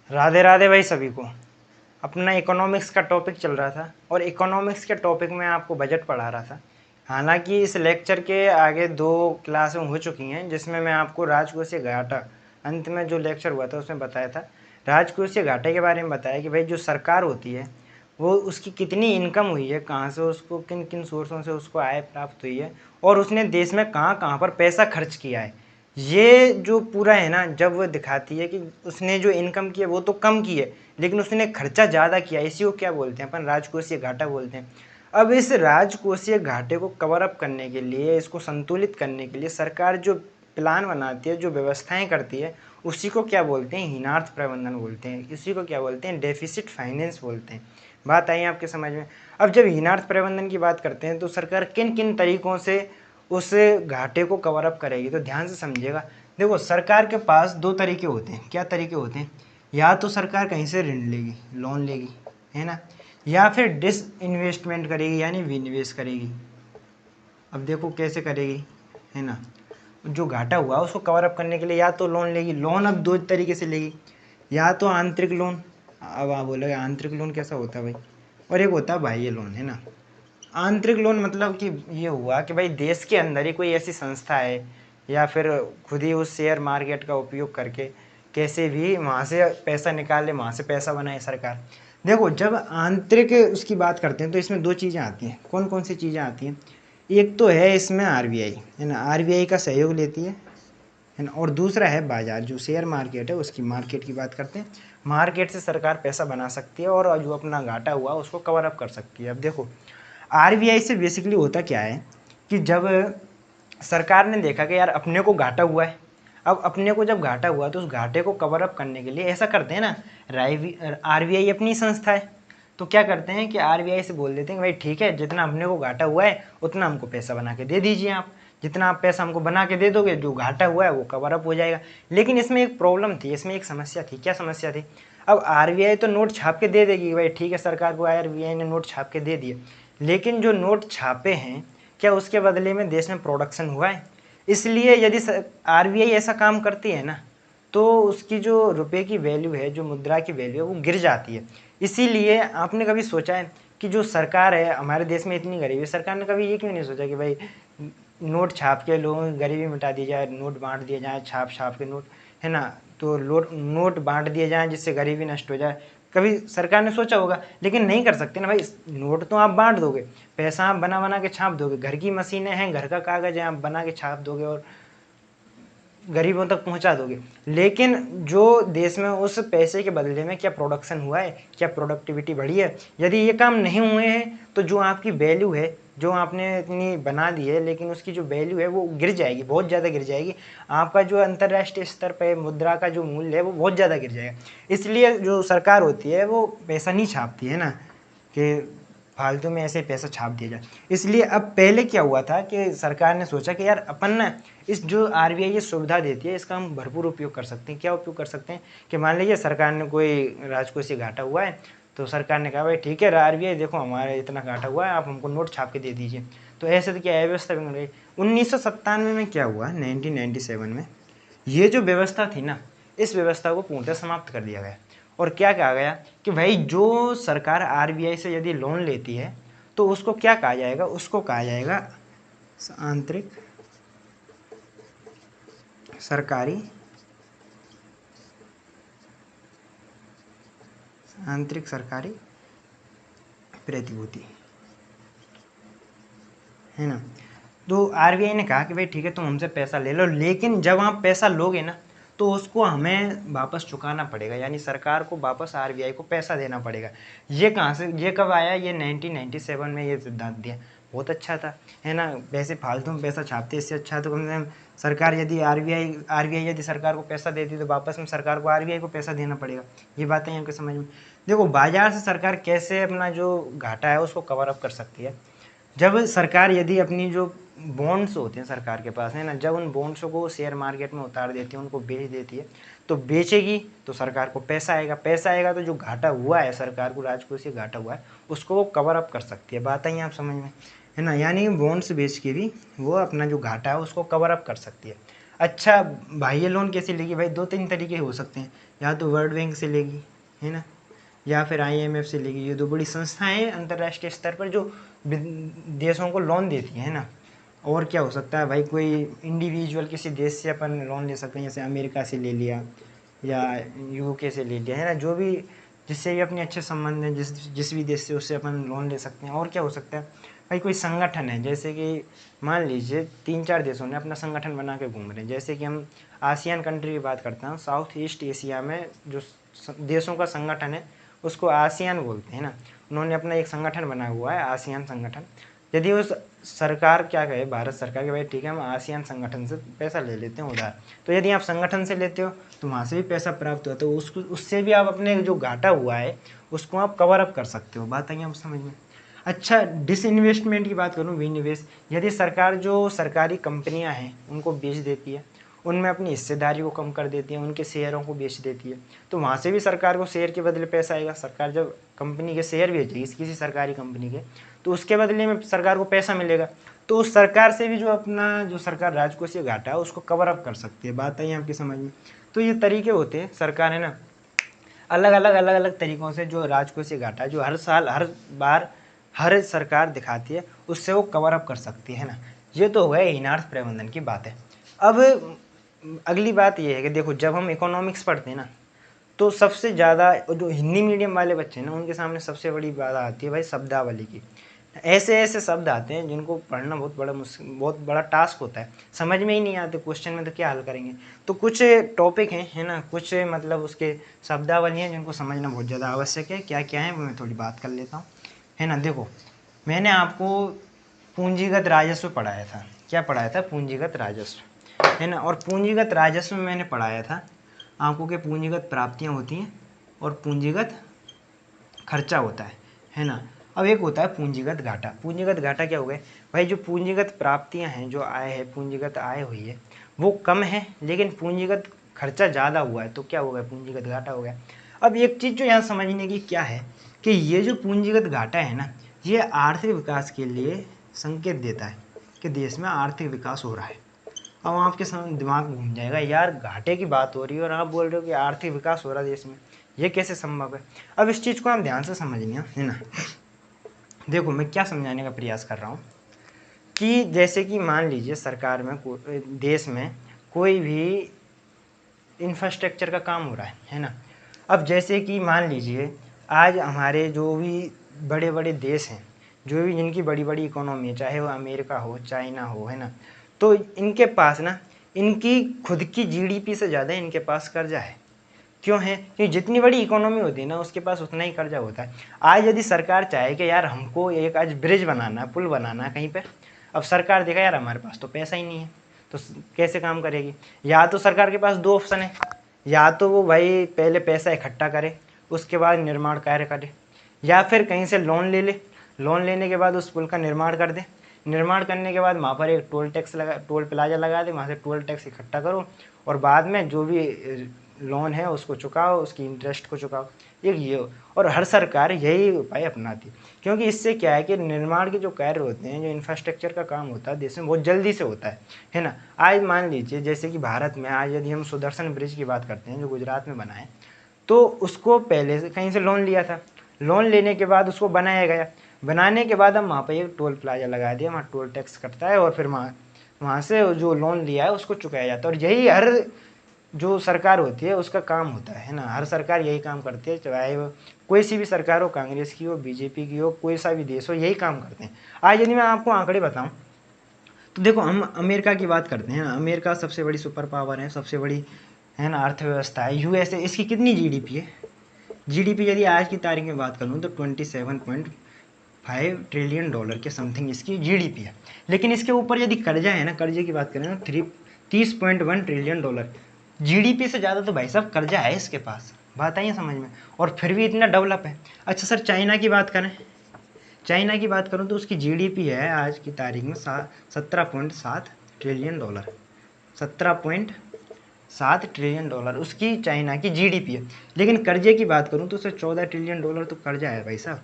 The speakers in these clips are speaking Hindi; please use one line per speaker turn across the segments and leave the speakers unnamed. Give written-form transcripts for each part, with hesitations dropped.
राधे राधे भाई सभी को। अपना इकोनॉमिक्स का टॉपिक चल रहा था और इकोनॉमिक्स के टॉपिक में आपको बजट पढ़ा रहा था। हालांकि इस लेक्चर के आगे 2 क्लासें हो चुकी हैं जिसमें मैं आपको राजकोषीय घाटा अंत में जो लेक्चर हुआ था उसमें बताया था। राजकोषीय घाटे के बारे में बताया कि भाई जो सरकार होती है वो उसकी कितनी इनकम हुई है, कहाँ से उसको किन किन सोर्सों से उसको आय प्राप्त हुई है और उसने देश में कहाँ कहाँ पर पैसा खर्च किया है। ये जो पूरा है ना, जब वो दिखाती है कि उसने जो इनकम की है वो तो कम की है लेकिन उसने खर्चा ज़्यादा किया, इसी को क्या बोलते हैं अपन, राजकोषीय घाटा बोलते हैं। अब इस राजकोषीय घाटे को कवर अप करने के लिए, इसको संतुलित करने के लिए सरकार जो प्लान बनाती है, जो व्यवस्थाएं करती है, उसी को क्या बोलते हैं, हीनार्थ प्रबंधन बोलते हैं। इसी को क्या बोलते हैं, डेफिसिट फाइनेंस बोलते हैं। बात आई आपके समझ में। अब जब हीनार्थ प्रबंधन की बात करते हैं तो सरकार किन किन तरीकों से उस घाटे को कवर अप करेगी, तो ध्यान से समझिएगा। देखो, सरकार के पास 2 तरीके होते हैं। क्या तरीके होते हैं? या तो सरकार कहीं से ऋण लेगी, लोन लेगी, है ना, या फिर डिस इन्वेस्टमेंट करेगी यानी विनिवेश करेगी। अब देखो कैसे करेगी, है ना। जो घाटा हुआ उसको कवर अप करने के लिए या तो लोन लेगी। लोन अब 2 तरीके से लेगी, या तो आंतरिक लोन। अब आप बोलोगे आंतरिक लोन कैसा होता है भाई, और एक होता है बाह्य लोन, है ना। आंतरिक लोन मतलब कि ये हुआ कि भाई देश के अंदर ही कोई ऐसी संस्था है या फिर खुद ही उस शेयर मार्केट का उपयोग करके कैसे भी वहाँ से पैसा निकाले, वहाँ से पैसा बनाए सरकार। देखो, जब आंतरिक उसकी बात करते हैं तो इसमें 2 चीज़ें आती हैं। कौन कौन सी चीज़ें आती हैं? एक तो है इसमें आरबीआई, है ना, आरबीआई का सहयोग लेती है ना। और दूसरा है बाजार, जो शेयर मार्केट है उसकी, मार्केट की बात करते हैं। मार्केट से सरकार पैसा बना सकती है और जो अपना घाटा हुआ उसको कवर अप कर सकती है। अब देखो, आरबीआई से बेसिकली होता क्या है कि जब सरकार ने देखा कि यार अपने को घाटा हुआ है, अब अपने को जब घाटा हुआ तो उस घाटे को कवर अप करने के लिए ऐसा करते हैं ना, आरबीआई अपनी संस्था है तो क्या करते हैं कि आरबीआई से बोल देते हैं भाई ठीक है, जितना अपने को घाटा हुआ है उतना हमको पैसा बना के दे दीजिए आप। जितना आप पैसा हमको बना के दे दोगे, जो घाटा हुआ है वो कवर अप हो जाएगा। लेकिन इसमें एक प्रॉब्लम थी, इसमें एक समस्या थी। क्या समस्या थी? अब आरबीआई तो नोट छाप के दे देगी, भाई ठीक है, सरकार को आरबीआई ने नोट छाप के दे दिए, लेकिन जो नोट छापे हैं क्या उसके बदले में देश में प्रोडक्शन हुआ है? इसलिए यदि आरबीआई ऐसा काम करती है ना तो उसकी जो रुपए की वैल्यू है, जो मुद्रा की वैल्यू है, वो गिर जाती है। इसीलिए आपने कभी सोचा है कि जो सरकार है, हमारे देश में इतनी गरीबी है, सरकार ने कभी ये क्यों नहीं सोचा कि भाई नोट छाप के लोगों की गरीबी मिटा दी जाए, नोट बांट दिए जाए, छाप छाप के नोट, है ना, तो नोट बांट दिए जाएं जिससे गरीबी नष्ट हो जाए। कभी सरकार ने सोचा होगा, लेकिन नहीं कर सकते ना भाई। नोट तो आप बांट दोगे, पैसा आप बना बना के छाप दोगे, घर की मशीनें हैं, घर का कागज है, आप बना के छाप दोगे और गरीबों तक पहुंचा दोगे। लेकिन जो देश में उस पैसे के बदले में क्या प्रोडक्शन हुआ है, क्या प्रोडक्टिविटी बढ़ी है? यदि ये काम नहीं हुए हैं तो जो आपकी वैल्यू है, जो आपने इतनी बना दी है, लेकिन उसकी जो वैल्यू है वो गिर जाएगी, बहुत ज़्यादा गिर जाएगी। आपका जो अंतर्राष्ट्रीय स्तर पर मुद्रा का जो मूल्य है वो बहुत ज़्यादा गिर जाएगा। इसलिए जो सरकार होती है वो पैसा नहीं छापती है ना, कि फालतू में ऐसे पैसा छाप दिया जाए। इसलिए अब पहले क्या हुआ था कि सरकार ने सोचा कि यार अपन ना इस जो आरबीआई ये सुविधा देती है इसका हम भरपूर उपयोग कर सकते हैं। क्या उपयोग कर सकते हैं कि मान लीजिए सरकार ने कोई राजकोषीय घाटा हुआ है तो सरकार ने कहा भाई ठीक है आरबीआई, देखो हमारे इतना घाटा हुआ है, आप हमको नोट छाप के दे दीजिए। तो ऐसे तो क्या व्यवस्था बन गई। 1997 में क्या हुआ, 1997 में ये जो व्यवस्था थी ना, इस व्यवस्था को पूर्णतः समाप्त कर दिया गया। और क्या कहा गया कि भाई जो सरकार आरबीआई से यदि लोन लेती है तो उसको क्या कहा जाएगा, उसको कहा जाएगा आंतरिक सरकारी आंतरिक सरकारी प्रतिभूति, है ना। तो आरबीआई ने कहा कि भाई ठीक है तुम हमसे पैसा ले लो, लेकिन जब आप पैसा लोगे ना तो उसको हमें वापस चुकाना पड़ेगा, यानी सरकार को वापस आरबीआई को पैसा देना पड़ेगा। ये कहाँ से, ये कब आया? ये 1997 में ये सिद्धांत दिया। बहुत अच्छा था, है ना। वैसे फालतू में पैसा छापते, इससे अच्छा तो कम से कम सरकार यदि आरबीआई यदि सरकार को पैसा देती तो वापस में सरकार को आरबीआई को पैसा देना पड़ेगा। ये बातें आपके समझ में। देखो, बाजार से सरकार कैसे अपना जो घाटा है उसको कवर अप कर सकती है। जब सरकार यदि अपनी जो बॉन्ड्स होते हैं सरकार के पास, है ना, जब उन बॉन्ड्स को शेयर मार्केट में उतार देती है, उनको बेच देती है, तो बेचेगी तो सरकार को पैसा आएगा। पैसा आएगा तो जो घाटा हुआ है सरकार को, राजकोषीय घाटा हुआ है, उसको वो कवर अप कर सकती है। बात आई आप समझ में, है ना। यानी बॉन्ड्स बेच के भी वो अपना जो घाटा है उसको कवर अप कर सकती है। अच्छा भाई, ये लोन कैसे लेगी भाई? 2-3 तरीके हो सकते हैं, या तो वर्ल्ड बैंक से लेगी, है ना, या फिर IMF से लेगी। ये 2 बड़ी संस्थाएं हैं अंतर्राष्ट्रीय स्तर पर जो देशों को लोन देती है ना। और क्या हो सकता है भाई? कोई इंडिविजुअल किसी देश से अपन लोन ले सकते हैं, जैसे अमेरिका से ले लिया या UK से ले लिया, है ना, जो भी जिससे भी अपने अच्छे संबंध हैं, जिस जिस भी देश से, उससे अपन लोन ले सकते हैं। और क्या हो सकता है भाई? कोई संगठन है, जैसे कि मान लीजिए 3-4 देशों ने अपना संगठन बना के घूम रहे हैं, जैसे कि हम आसियान कंट्री की बात करते हैं, साउथ ईस्ट एशिया में जो देशों का संगठन है उसको आसियान बोलते हैं ना। उन्होंने अपना एक संगठन बना हुआ है, आसियान संगठन। यदि उस सरकार क्या कहे, भारत सरकार के भाई ठीक है हम आसियान संगठन से पैसा ले लेते हैं उधार, तो यदि आप संगठन से लेते हो तो वहाँ से भी पैसा प्राप्त हुआ, तो उसको उससे भी आप अपने जो घाटा हुआ है उसको आप कवर अप कर सकते हो। बात आई आप समझ में? अच्छा, डिसइन्वेस्टमेंट की बात करूँ, विनिवेश। यदि सरकार जो सरकारी कंपनियां हैं उनको बेच देती है, उनमें अपनी हिस्सेदारी को कम कर देती है, उनके शेयरों को बेच देती है, तो वहाँ से भी सरकार को शेयर के बदले पैसा आएगा। सरकार जब कंपनी के शेयर बेचेगी किसी सरकारी कंपनी के, तो उसके बदले में सरकार को पैसा मिलेगा, तो उस सरकार से भी जो अपना जो सरकार राजकोषीय घाटा है उसको कवर अप कर सकती है। बात आई आपकी समझ में? तो ये तरीके होते हैं, सरकार है ना अलग अलग तरीक़ों से जो राजकोषीय घाटा है जो हर साल हर बार हर सरकार दिखाती है उससे वो कवर अप कर सकती है ना। ये तो हो गया हीनार्थ प्रबंधन की बात है। अब अगली बात ये है कि देखो, जब हम इकोनॉमिक्स पढ़ते हैं ना, तो सबसे ज़्यादा जो हिंदी मीडियम वाले बच्चे हैं ना उनके सामने सबसे बड़ी बाधा आती है भाई शब्दावली की। ऐसे ऐसे शब्द आते हैं जिनको पढ़ना बहुत बड़ा टास्क होता है, समझ में ही नहीं आते, क्वेश्चन में तो क्या हल करेंगे। तो कुछ टॉपिक हैं, है ना, कुछ मतलब उसके शब्दावली हैं जिनको समझना बहुत ज़्यादा आवश्यक है। क्या क्या है वो मैं थोड़ी बात कर लेता हूँ, है ना। देखो, मैंने आपको पूंजीगत राजस्व पढ़ाया था। क्या पढ़ाया था? पूंजीगत राजस्व, है ना। और पूंजीगत राजस्व में मैंने पढ़ाया था आपको कि पूंजीगत प्राप्तियाँ होती हैं और पूंजीगत खर्चा होता है ना। अब एक होता है पूंजीगत घाटा। पूंजीगत घाटा क्या हो गया भाई? जो पूंजीगत प्राप्तियां हैं, जो आय है, पूंजीगत आय हुई है वो कम है, लेकिन पूंजीगत खर्चा ज़्यादा हुआ है, तो क्या हो गया? पूंजीगत घाटा हो गया। अब एक चीज़ जो यहाँ समझने की क्या है कि ये जो पूंजीगत घाटा है ना, ये आर्थिक विकास के लिए संकेत देता है कि देश में आर्थिक विकास हो रहा है। अब आपके दिमाग घूम जाएगा, यार घाटे की बात हो रही है और आप बोल रहे हो कि आर्थिक विकास हो रहा है देश में, ये कैसे संभव है? अब इस चीज़ को आप ध्यान से समझिए, है ना। देखो, मैं क्या समझाने का प्रयास कर रहा हूँ कि जैसे कि मान लीजिए सरकार में देश में कोई भी इंफ्रास्ट्रक्चर का काम हो रहा है ना। अब जैसे कि मान लीजिए आज हमारे जो भी बड़े बड़े देश हैं, जो भी जिनकी बड़ी बड़ी इकोनॉमी है, चाहे वो अमेरिका हो, चाइना हो, है ना, तो इनके पास ना इनकी खुद की GDP से ज़्यादा इनके पास कर्जा है। क्यों है? क्योंकि जितनी बड़ी इकोनॉमी होती है ना उसके पास उतना ही कर्जा होता है। आज यदि सरकार चाहे कि यार हमको एक आज ब्रिज बनाना है, पुल बनाना है कहीं पर, अब सरकार देखा यार हमारे पास तो पैसा ही नहीं है, तो कैसे काम करेगी? या तो सरकार के पास 2 ऑप्शन है, या तो वो भाई पहले पैसा इकट्ठा करे उसके बाद निर्माण कार्य करे, या फिर कहीं से लोन ले ले, लोन लेने के बाद उस पुल का निर्माण कर दे, निर्माण करने के बाद वहाँ पर एक टोल प्लाजा लगा दे, वहाँ से टोल टैक्स इकट्ठा करो और बाद में जो भी लोन है उसको चुकाओ, उसकी इंटरेस्ट को चुकाओ। एक ये और हर सरकार यही उपाय अपनाती, क्योंकि इससे क्या है कि निर्माण के जो कार्य होते हैं, जो इंफ्रास्ट्रक्चर का काम होता है देश में बहुत जल्दी से होता है ना। आज मान लीजिए जैसे कि भारत में आज यदि हम सुदर्शन ब्रिज की बात करते हैं जो गुजरात में बना है, तो उसको पहले से कहीं से लोन लिया था, लोन लेने के बाद उसको बनाया गया, बनाने के बाद हम वहाँ पर एक टोल प्लाजा लगा दिया, वहाँ टोल टैक्स कटता है और फिर वहाँ से जो लोन लिया है उसको चुकाया जाता है। और यही हर जो सरकार होती है उसका काम होता है ना। हर सरकार यही काम करती है, चाहे वो कोई सी भी सरकार हो, कांग्रेस की हो, BJP की हो, कोई सा भी देश हो, यही काम करते हैं। आज यदि मैं आपको आंकड़े बताऊं तो देखो, हम अमेरिका की बात करते हैं ना, अमेरिका सबसे बड़ी सुपर पावर है, सबसे बड़ी, है ना, अर्थव्यवस्था है। USA इसकी कितनी GDP है? GDP यदि आज की तारीख में बात करूँ तो $27.5 ट्रिलियन के समथिंग इसकी GDP है। लेकिन इसके ऊपर यदि कर्जा है ना, कर्जे की बात करें ना, 30.1 ट्रिलियन डॉलर। GDP से ज़्यादा तो भाई साहब कर्जा है इसके पास। बात आई है समझ में? और फिर भी इतना डेवलप है। अच्छा सर, चाइना की बात करें, चाइना की बात करूं तो उसकी GDP है आज की तारीख में 17.7 ट्रिलियन डॉलर। 17.7 ट्रिलियन डॉलर उसकी चाइना की GDP है। लेकिन कर्जे की बात करूं तो उसे 14 ट्रिलियन डॉलर तो कर्जा है भाई साहब,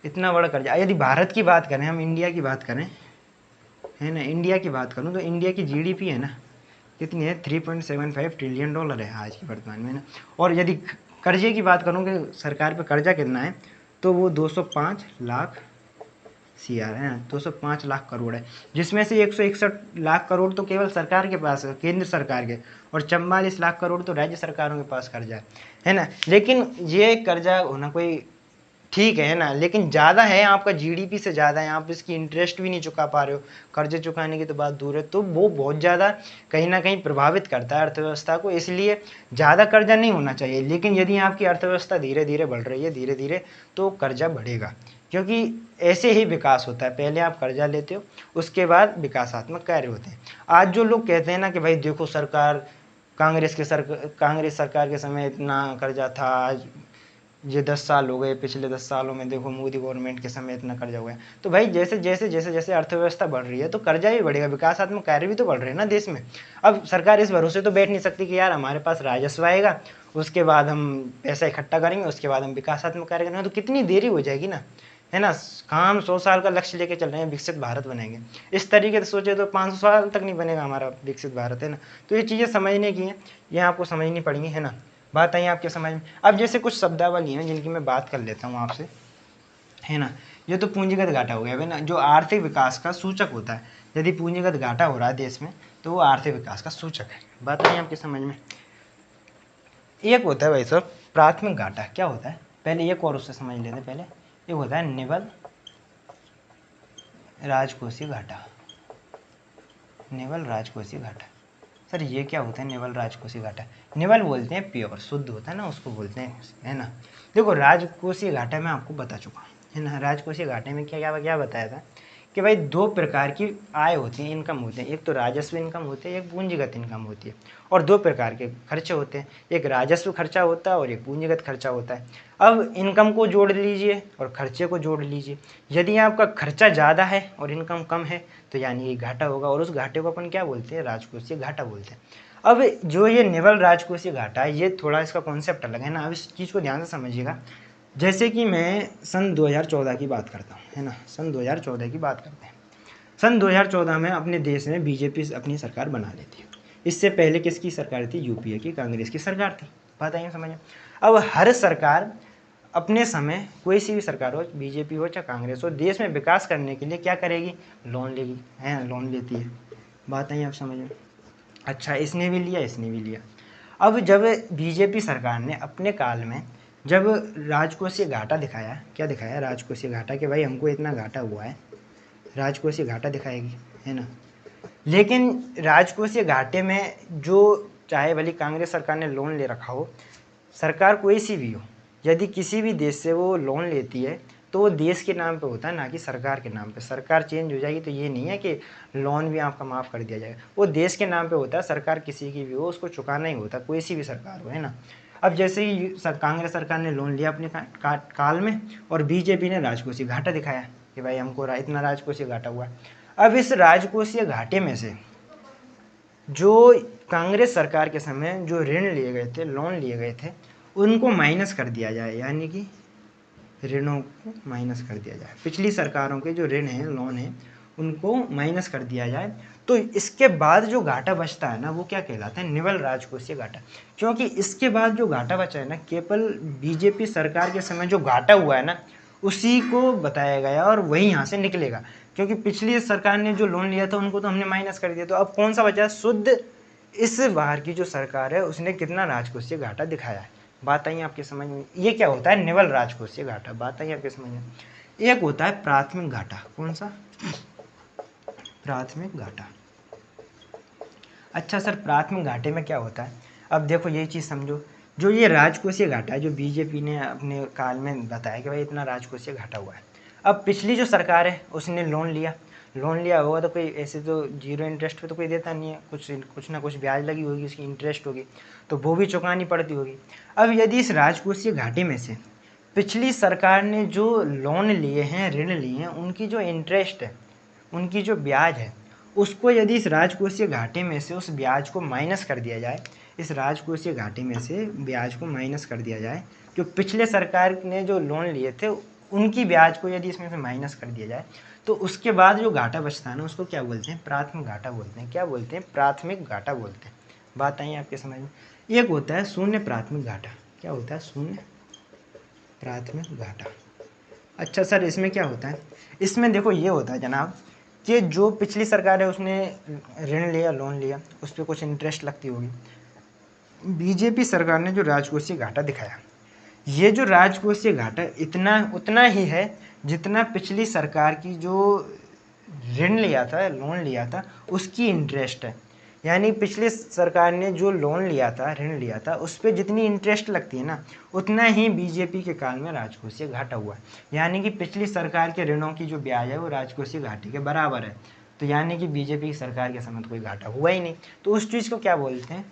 इतना बड़ा कर्जा। यदि भारत की बात करें, हम इंडिया की बात करें, है ना, इंडिया की बात करूं तो इंडिया की GDP है ना कितनी है, $3.75 ट्रिलियन है आज की वर्तमान में ना। और यदि कर्जे की बात करूँ कि सरकार पे कर्जा कितना है, तो वो 205 लाख CR है, 205 लाख करोड़ है, जिसमें से 161 लाख करोड़ तो केवल सरकार के पास है, केंद्र सरकार के, और 44 लाख करोड़ तो राज्य सरकारों के पास कर्जा है ना। लेकिन ये कर्जा होना कोई ठीक है ना, लेकिन ज़्यादा है, आपका GDP से ज़्यादा है, आप इसकी इंटरेस्ट भी नहीं चुका पा रहे हो, कर्जे चुकाने की तो बात दूर है, तो वो बहुत ज़्यादा कहीं ना कहीं प्रभावित करता है अर्थव्यवस्था को। इसलिए ज़्यादा कर्जा नहीं होना चाहिए, लेकिन यदि आपकी अर्थव्यवस्था धीरे धीरे बढ़ रही है, धीरे धीरे, तो कर्जा बढ़ेगा, क्योंकि ऐसे ही विकास होता है, पहले आप कर्जा लेते हो, उसके बाद विकासात्मक कार्य होते हैं। आज जो लोग कहते हैं ना कि भाई देखो सरकार, कांग्रेस सरकार के समय इतना कर्जा था, आज ये 10 साल हो गए, पिछले 10 सालों में देखो मोदी गवर्नमेंट के समय इतना कर्जा हुआ है। तो भाई जैसे जैसे जैसे जैसे अर्थव्यवस्था बढ़ रही है, तो कर्जा भी बढ़ेगा, विकासात्मक कार्य भी तो बढ़ रहे हैं ना देश में। अब सरकार इस भरोसे तो बैठ नहीं सकती कि यार हमारे पास राजस्व आएगा, उसके बाद हम पैसा इकट्ठा करेंगे, उसके बाद हम विकासात्मक कार्य करेंगे, तो कितनी देरी हो जाएगी ना, है ना। काम 100 साल का लक्ष्य लेके चल रहे हैं, विकसित भारत बनेंगे, इस तरीके से सोचे तो 500 साल तक नहीं बनेगा हमारा विकसित भारत, है ना। तो ये चीज़ें समझने की हैं, ये आपको समझनी पड़ेंगी, है ना। बात आई आपके समझ में। अब जैसे कुछ शब्दावली हैं जिनकी मैं बात कर लेता हूँ आपसे, है ना। ये तो पूंजीगत घाटा हो गया है ना, जो आर्थिक विकास का सूचक होता है। यदि पूंजीगत घाटा हो रहा है देश में, तो वो आर्थिक विकास का सूचक है। बात आई आपके समझ में। एक होता है भाई साहब प्राथमिक घाटा, क्या होता है, पहले एक और उससे समझ लेते हैं। पहले एक होता है निवल राजकोषीय घाटा। निवल राजकोषीय घाटा, सर ये क्या होता है निवल राजकोषीय घाटा। निवल बोलते हैं प्योर, शुद्ध होता है ना, उसको बोलते हैं, है ना। देखो राजकोषीय घाटा मैं आपको बता चुका हूँ, है ना। राजकोषीय घाटे में क्या क्या क्या बताया था कि भाई दो प्रकार की आय होती है, इनकम होते हैं, एक तो राजस्व इनकम होती है, एक पूंजीगत इनकम होती है, और दो प्रकार के खर्चे होते हैं, एक राजस्व खर्चा होता है और एक पूंजीगत खर्चा होता है। अब इनकम को जोड़ लीजिए और खर्चे को जोड़ लीजिए। यदि आपका खर्चा ज़्यादा है और इनकम कम है, तो यानी ये घाटा होगा, और उस घाटे को अपन क्या बोलते हैं, राजकोषीय घाटा बोलते हैं। अब जो ये निवल राजकोषीय घाटा है, ये थोड़ा इसका कॉन्सेप्ट अलग है ना। अब इस चीज़ को ध्यान से समझिएगा। जैसे कि मैं सन 2014 की बात करता हूँ, है ना, सन 2014 की बात करते हैं। सन 2014 में अपने देश में बीजेपी अपनी सरकार बना लेती है। इससे पहले किसकी सरकार थी, यूपीए की, कांग्रेस की सरकार थी। बात आई समझ में। अब हर सरकार अपने समय, कोई सी भी सरकार हो, बीजेपी हो चाहे कांग्रेस हो, देश में विकास करने के लिए क्या करेगी, लोन लेगी, है, लोन लेती है। बात आई आप समझ में। अच्छा, इसने भी लिया, इसने भी लिया। अब जब बीजेपी सरकार ने अपने काल में जब राजकोषीय घाटा दिखाया, क्या दिखाया, राजकोषीय घाटा, कि भाई हमको इतना घाटा हुआ है, राजकोषीय घाटा दिखाएगी, है ना। लेकिन राजकोषीय घाटे में जो, चाहे भली कांग्रेस सरकार ने लोन ले रखा हो, सरकार कोई सी भी हो, यदि किसी भी देश से वो लोन लेती है, तो वो देश के नाम पे होता है, ना कि सरकार के नाम पे। सरकार चेंज हो जाएगी तो ये नहीं है कि लोन भी आपका माफ़ कर दिया जाएगा, वो देश के नाम पे होता है। सरकार किसी की भी हो, उसको चुकाना ही होता है, कोई सी भी सरकार हो, है ना। अब जैसे ही कांग्रेस सरकार ने लोन लिया अपने काल में, और बीजेपी ने राजकोषीय घाटा दिखाया कि भाई हमको इतना राजकोषीय घाटा हुआ। अब इस राजकोषीय घाटे में से जो कांग्रेस सरकार के समय जो ऋण लिए गए थे, लोन लिए गए थे, उनको माइनस कर दिया जाए, यानी कि ऋणों को माइनस कर दिया जाए। पिछली सरकारों के जो ऋण हैं, लोन हैं, उनको माइनस कर दिया जाए, तो इसके बाद जो घाटा बचता है ना, वो क्या कहलाता है, निवल राजकोषीय घाटा। क्योंकि इसके बाद जो घाटा बचा है ना, केवल बीजेपी सरकार के समय जो घाटा हुआ है ना, उसी को बताया गया और वही यहाँ से निकलेगा। क्योंकि पिछली सरकार ने जो लोन लिया था उनको तो हमने माइनस कर दिया, तो अब कौन सा बचा, शुद्ध इस बार की जो सरकार है उसने कितना राजकोषीय घाटा दिखाया है। बात आई आपके समझ में। ये क्या होता है, निवल राजकोषीय घाटा। बात आई आपके समझ में। एक होता है प्राथमिक घाटा, कौन सा, प्राथमिक घाटा। अच्छा सर, प्राथमिक घाटे में क्या होता है। अब देखो ये चीज़ समझो, जो ये राजकोषीय घाटा है, जो बीजेपी ने अपने काल में बताया कि भाई इतना राजकोषीय घाटा हुआ है। अब पिछली जो सरकार है उसने लोन लिया होगा, तो कोई ऐसे तो जीरो इंटरेस्ट पे तो कोई देता नहीं है, कुछ ना कुछ ब्याज लगी होगी, उसकी इंटरेस्ट होगी, तो वो भी चुकानी पड़ती होगी। अब यदि इस राजकोषीय घाटे में से पिछली सरकार ने जो लोन लिए हैं, ऋण लिए हैं, उनकी जो इंटरेस्ट है, उनकी जो ब्याज है, उसको यदि इस राजकोषीय घाटे में से उस ब्याज को माइनस कर दिया जाए, इस राजकोषीय घाटे में से ब्याज को माइनस कर दिया जाए, जो पिछले सरकार ने जो लोन लिए थे उनकी ब्याज को यदि इसमें से माइनस कर दिया जाए तो उसके बाद जो घाटा बचता है ना उसको क्या बोलते हैं, प्राथमिक घाटा बोलते हैं। क्या बोलते हैं, प्राथमिक घाटा बोलते हैं। बात आई आपके समझ में। एक होता है शून्य प्राथमिक घाटा। क्या होता है, शून्य प्राथमिक घाटा। अच्छा सर इसमें क्या होता है, इसमें देखो ये होता है जनाब कि जो पिछली सरकार है उसने ऋण लिया, लोन लिया, उस पर कुछ इंटरेस्ट लगती होगी। बीजेपी सरकार ने जो राजकोषीय घाटा दिखाया, ये जो राजकोषीय घाटा इतना उतना ही है जितना पिछली सरकार की जो ऋण लिया था, लोन लिया था, उसकी इंटरेस्ट है। यानी पिछली सरकार ने जो लोन लिया था, ऋण लिया था, उस पर जितनी इंटरेस्ट लगती है ना, उतना ही बीजेपी के काल में राजकोषीय घाटा हुआ। यानी कि पिछली सरकार के ऋणों की जो ब्याज है वो राजकोषीय घाटे के बराबर है। तो यानी कि बीजेपी की सरकार के समय तो कोई घाटा हुआ ही नहीं। तो उस चीज़ को क्या बोलते हैं,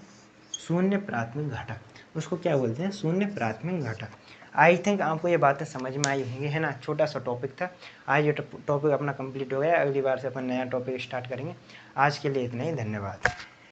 शून्य प्राथमिक घाटा। उसको क्या बोलते हैं, शून्य प्राथमिक घाटा। आई थिंक आपको ये बातें समझ में आई होंगी, है ना। छोटा सा टॉपिक था, आज ये टॉपिक अपना कंप्लीट हो गया। अगली बार से अपन नया टॉपिक स्टार्ट करेंगे। आज के लिए इतना ही, धन्यवाद।